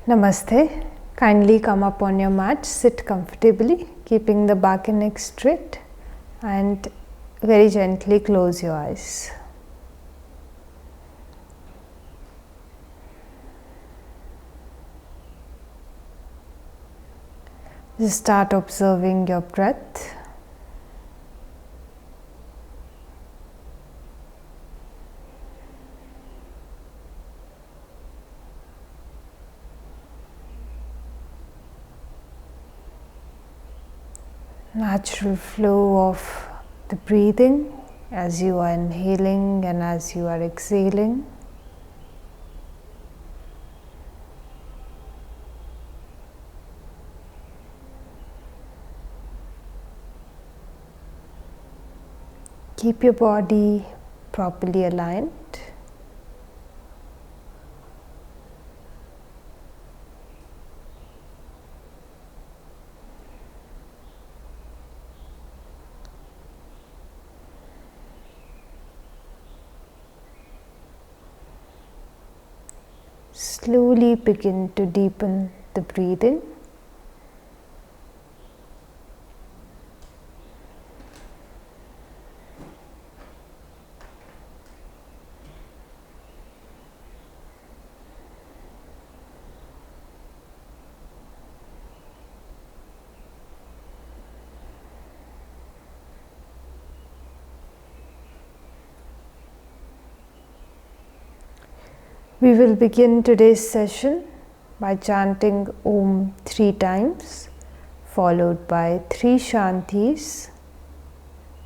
Namaste. Kindly come up on your mat, sit comfortably, keeping the back and neck straight, and very gently close your eyes. Just start observing your breath. Natural flow of the breathing as you are inhaling and as you are exhaling. Keep your body properly aligned. Slowly begin to deepen the breathing. We will begin today's session by chanting Om 3 times, followed by 3 Shantis.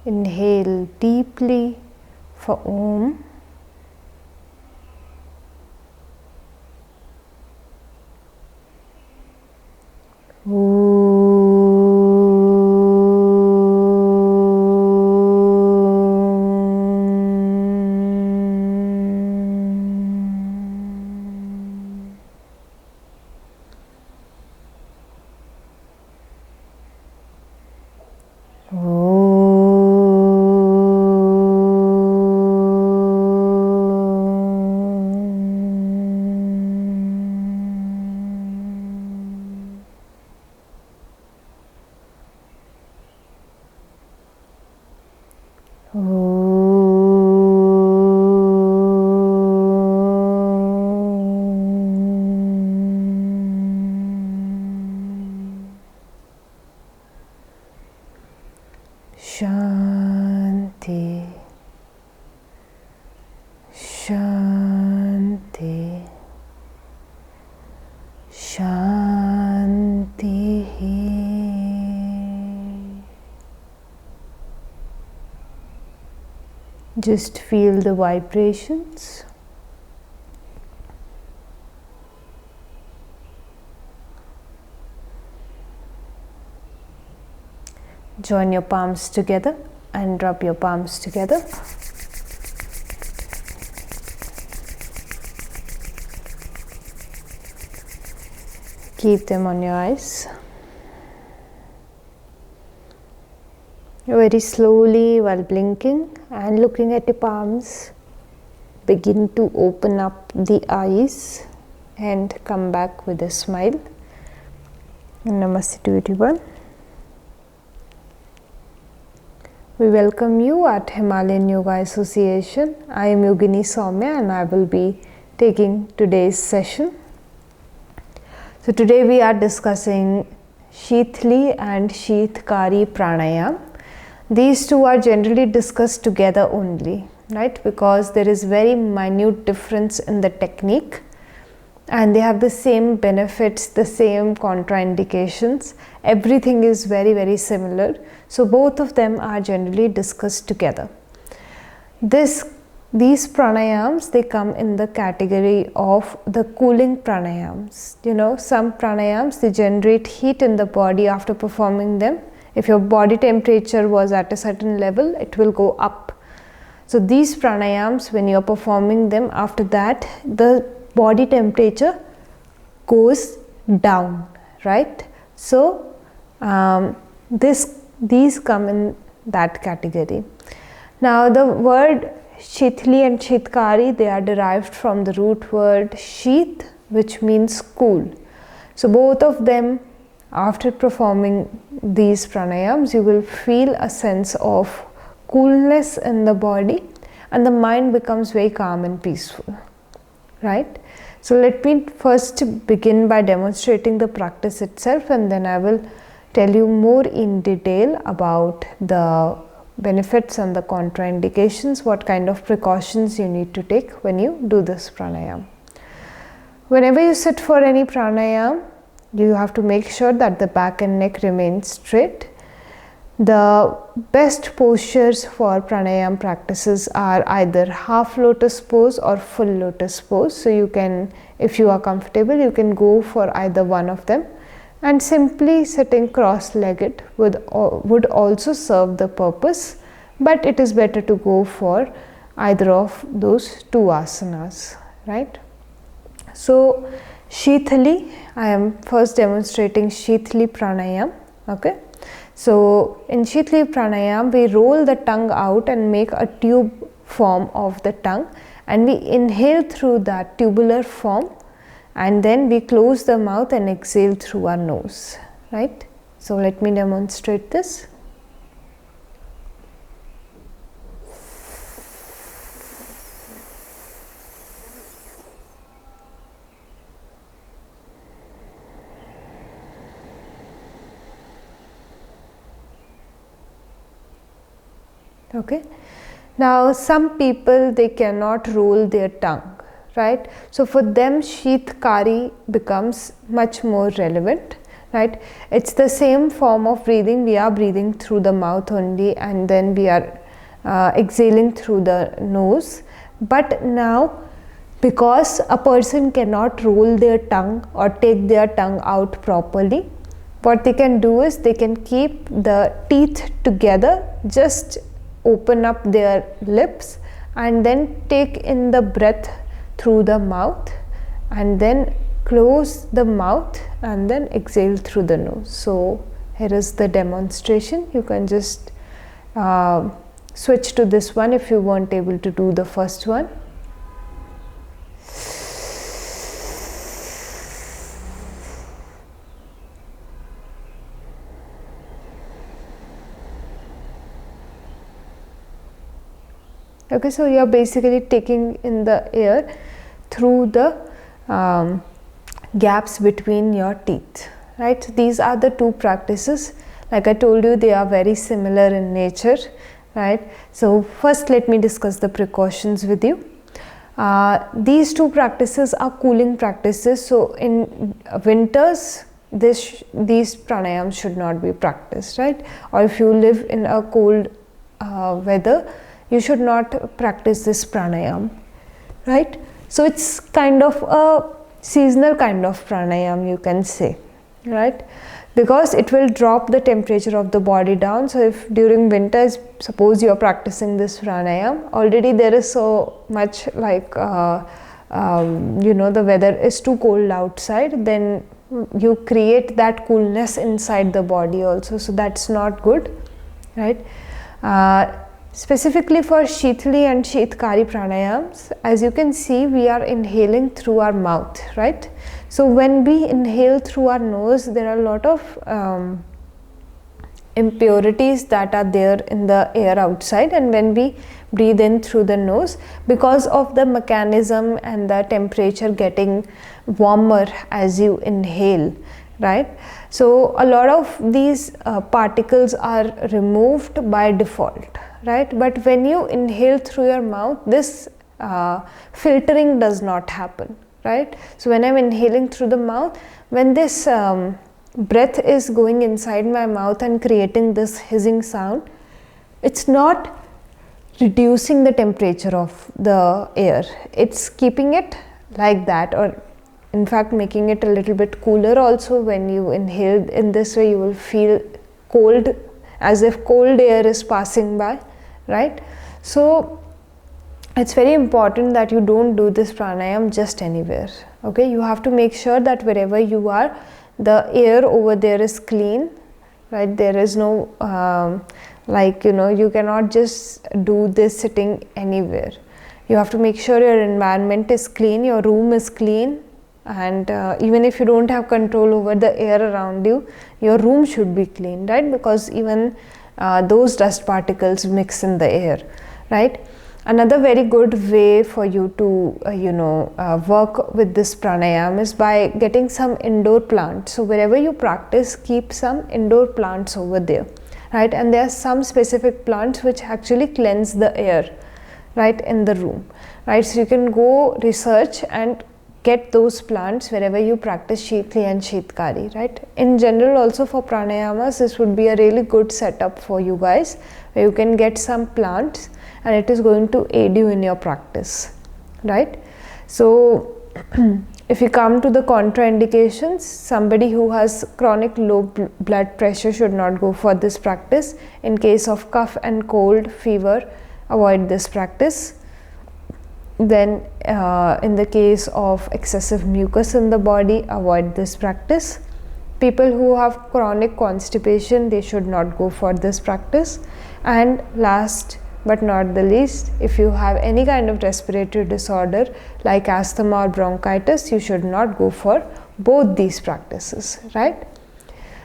Inhale deeply for Om. Shanti, Shanti, Shanti. Just feel the vibrations. Join your palms together and rub your palms together. Keep them on your eyes. Very slowly, while blinking and looking at your palms, begin to open up the eyes and come back with a smile. Namaste to everyone. We welcome you at Himalayan Yoga Association. I am Yogini Saumya and I will be taking today's session. So today we are discussing Shetali and Shetkari Pranayama. These two are generally discussed together only, right? Because there is very minute difference in the technique and they have the same benefits, the same contraindications. Everything is very, very similar. So both of them are generally discussed together. These pranayams, they come in the category of the cooling pranayams. You know, some pranayams, they generate heat in the body after performing them. If your body temperature was at a certain level, it will go up. So these pranayams, when you are performing them, after that, the body temperature goes down, right? So these come in that category. Now the word Shetali and Shetkari, they are derived from the root word Sheet, which means cool. So both of them, after performing these pranayams, you will feel a sense of coolness in the body and the mind becomes very calm and peaceful, right? So let me first begin by demonstrating the practice itself, and then I will tell you more in detail about the benefits and the contraindications, what kind of precautions you need to take when you do this pranayam. Whenever you sit for any pranayam, you have to make sure that the back and neck remain straight. The best postures for pranayam practices are either half lotus pose or full lotus pose. So you can, if you are comfortable, you can go for either one of them, and simply sitting cross-legged would also serve the purpose, but it is better to go for either of those two asanas, right? So Sheetali, I am first demonstrating Sheetali Pranayama. Okay, so in Sheetali Pranayama, we roll the tongue out and make a tube form of the tongue, and we inhale through that tubular form, and then we close the mouth and exhale through our nose, right? So let me demonstrate this. Okay, now some people, they cannot roll their tongue, right? So for them Shetkari becomes much more relevant, right? It's the same form of breathing. We are breathing through the mouth only, and then we are exhaling through the nose. But now, because a person cannot roll their tongue or take their tongue out properly, what they can do is they can keep the teeth together, just open up their lips and then take in the breath through the mouth, and then close the mouth and then exhale through the nose. So here is the demonstration. You can just switch to this one if you weren't able to do the first one. Okay, so you are basically taking in the air through the gaps between your teeth, right? So these are the two practices. Like I told you, they are very similar in nature, right? So first let me discuss the precautions with you. These two practices are cooling practices. So in winters, these pranayams should not be practiced, right? Or if you live in a cold weather, you should not practice this pranayam, right? So it's kind of a seasonal kind of pranayam, you can say, right? Because it will drop the temperature of the body down. So if during winters, suppose you are practicing this pranayam, already there is so much like the weather is too cold outside, then you create that coolness inside the body also. So that's not good, right? Specifically for Sheetali and Shetkari pranayams, as you can see, we are inhaling through our mouth, right? So when we inhale through our nose, there are a lot of impurities that are there in the air outside, and when we breathe in through the nose, because of the mechanism and the temperature getting warmer as you inhale, right? So a lot of these particles are removed by default, right? But when you inhale through your mouth, this filtering does not happen, right? So when I'm inhaling through the mouth, when this breath is going inside my mouth and creating this hissing sound, it's not reducing the temperature of the air, it's keeping it like that, or in fact making it a little bit cooler also. When you inhale in this way, you will feel cold, as if cold air is passing by, right? So it's very important that you don't do this pranayam just anywhere. Okay, you have to make sure that wherever you are, the air over there is clean, right? There is no you cannot just do this sitting anywhere. You have to make sure your environment is clean, your room is clean, and even if you don't have control over the air around you, your room should be clean, right? Because even those dust particles mix in the air, right? Another very good way for you to work with this pranayama is by getting some indoor plants. So wherever you practice, keep some indoor plants over there, right? And there are some specific plants which actually cleanse the air, right, in the room, right? So you can go research and get those plants wherever you practice Sheetali and Shetkari, right? In general, also for pranayamas, this would be a really good setup for you guys, where you can get some plants and it is going to aid you in your practice, right? So if you come to the contraindications, somebody who has chronic low blood pressure should not go for this practice. In case of cough and cold, fever, avoid this practice. Then in the case of excessive mucus in the body, avoid this practice. People who have chronic constipation, they should not go for this practice. And last but not the least, if you have any kind of respiratory disorder like asthma or bronchitis, you should not go for both these practices, right?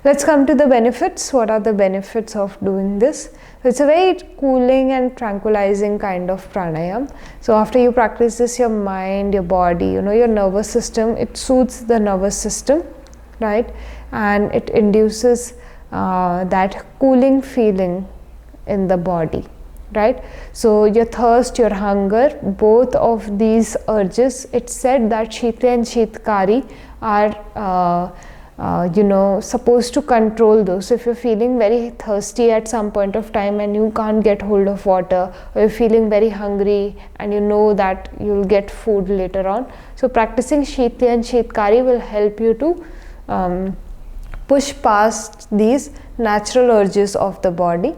Let's come to the benefits. What are the benefits of doing this? It's a very cooling and tranquilizing kind of pranayama. So after you practice this, your mind, your body, your nervous system, it soothes the nervous system, right? And it induces that cooling feeling in the body, right? So your thirst, your hunger, both of these urges, it's said that Sheetali and Shetkari are supposed to control those. So if you're feeling very thirsty at some point of time and you can't get hold of water, or you're feeling very hungry and you know that you'll get food later on, so practicing Sheetali and Shetkari will help you to push past these natural urges of the body,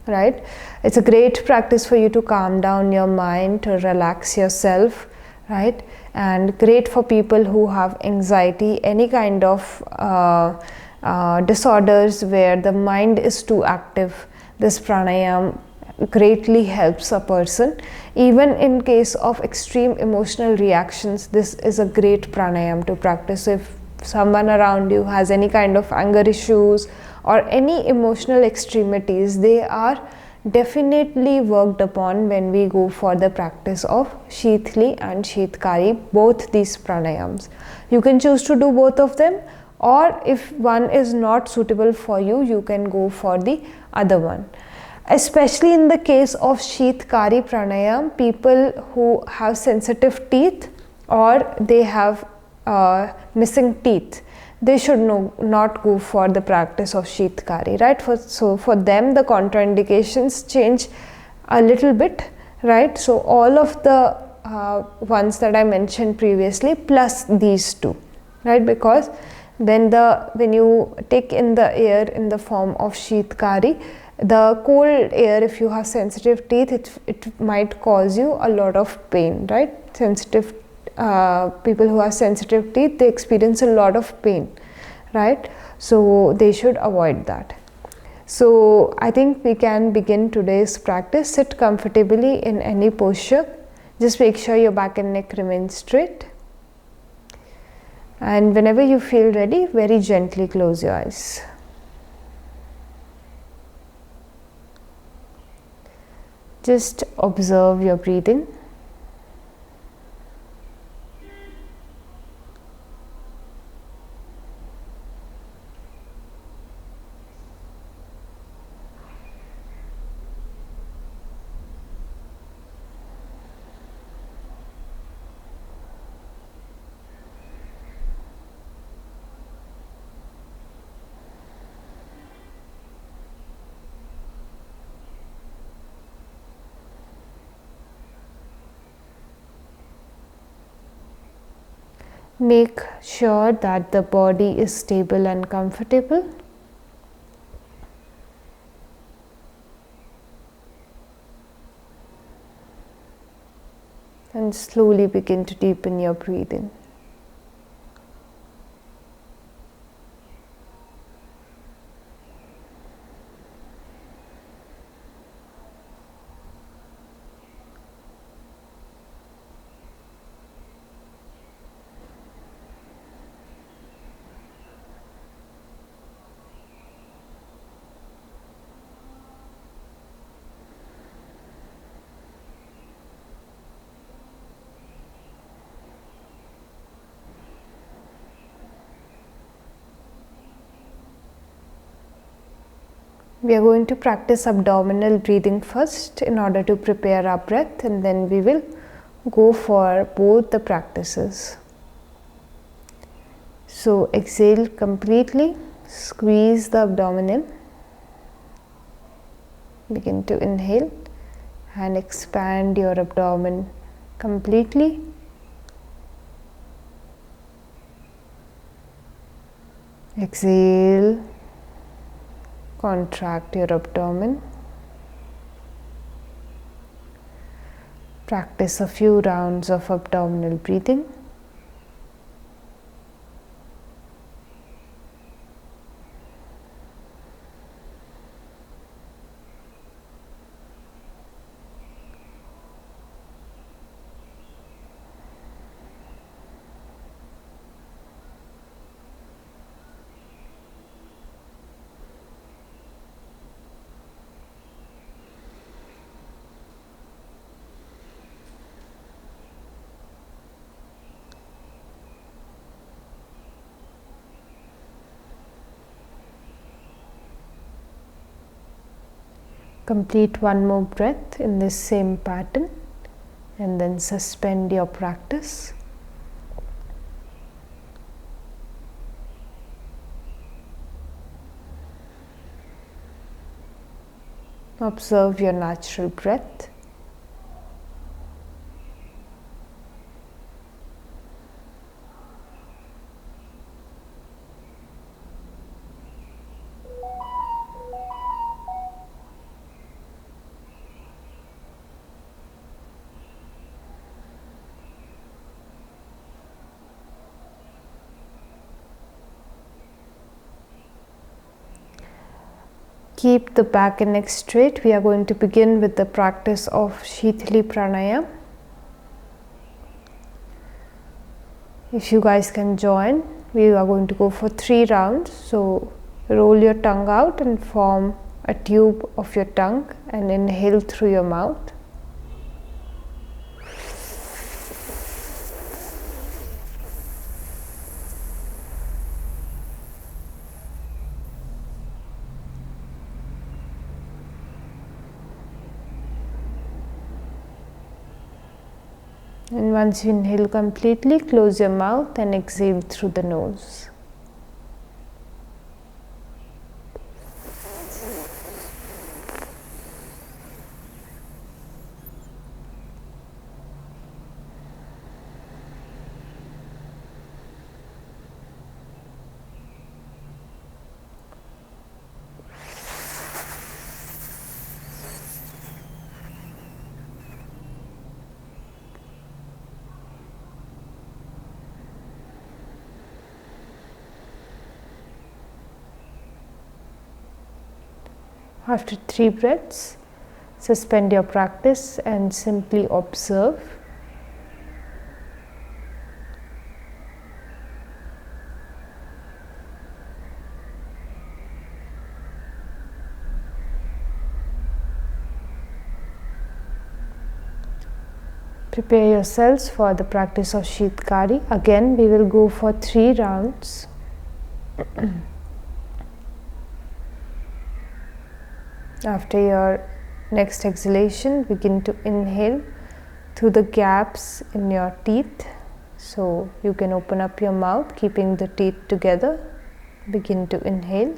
right? It's a great practice for you to calm down your mind, to relax yourself, right? And great for people who have anxiety, any kind of disorders where the mind is too active. This pranayama greatly helps a person. Even in case of extreme emotional reactions, this is a great pranayama to practice. So if someone around you has any kind of anger issues or any emotional extremities, they are definitely worked upon when we go for the practice of Sheetali and Shetkari, both these pranayams. You can choose to do both of them, or if one is not suitable for you, you can go for the other one. Especially in the case of Shetkari pranayam, people who have sensitive teeth or they have missing teeth, they should not go for the practice of Shetkari, right? So for them, the contraindications change a little bit, right? So all of the ones that I mentioned previously plus these two, right? Because when you take in the air in the form of Shetkari, the cold air, if you have sensitive teeth, it might cause you a lot of pain, right? People who have sensitive teeth, they experience a lot of pain, right? So they should avoid that. So I think we can begin today's practice. Sit comfortably in any posture. Just make sure your back and neck remain straight. And whenever you feel ready, very gently close your eyes. Just observe your breathing. Make sure that the body is stable and comfortable. And slowly begin to deepen your breathing. We are going to practice abdominal breathing first in order to prepare our breath, and then we will go for both the practices. So exhale completely, squeeze the abdomen, begin to inhale and expand your abdomen completely. Exhale, contract your abdomen. Practice a few rounds of abdominal breathing. Complete one more breath in this same pattern and then suspend your practice. Observe your natural breath. Keep the back and neck straight. We are going to begin with the practice of Shetali Pranayama. If you guys can join, we are going to go for 3 rounds. So roll your tongue out and form a tube of your tongue and inhale through your mouth. And once you inhale completely, close your mouth and exhale through the nose. After 3 breaths, suspend your practice and simply observe. Prepare yourselves for the practice of Shetkari. Again, we will go for 3 rounds. After your next exhalation, begin to inhale through the gaps in your teeth. So you can open up your mouth, keeping the teeth together. Begin to inhale.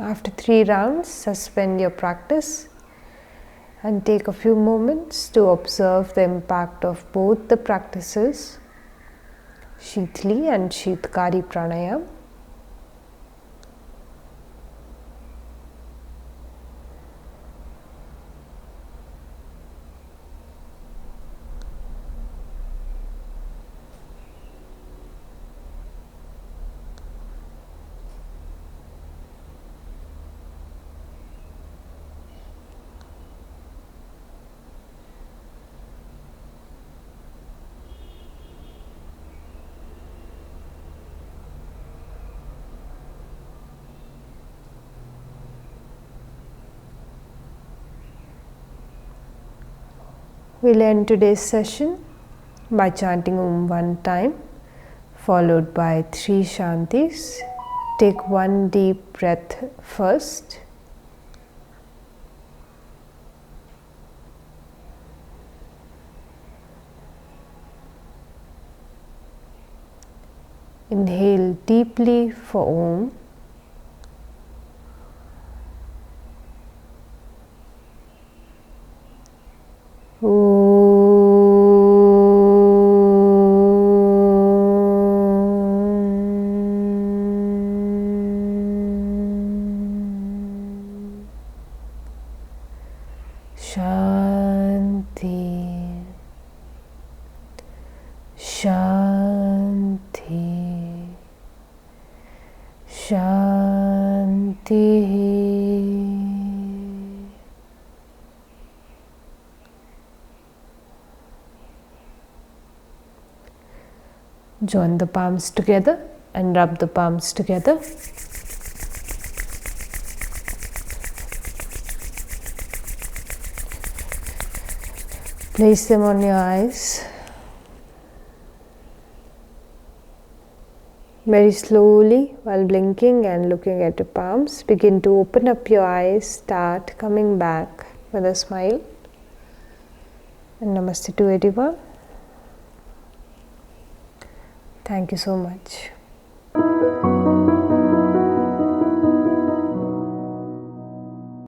After 3 rounds, suspend your practice and take a few moments to observe the impact of both the practices, Shetali and Shetkari Pranayama. We'll end today's session by chanting Om one time, followed by 3 Shantis. Take one deep breath first. Inhale deeply for Om. Shanti, Shanti, Shanti. Join the palms together and rub the palms together. Place them on your eyes. Very slowly, while blinking and looking at your palms, begin to open up your eyes. Start coming back with a smile. And namaste to everyone. Thank you so much.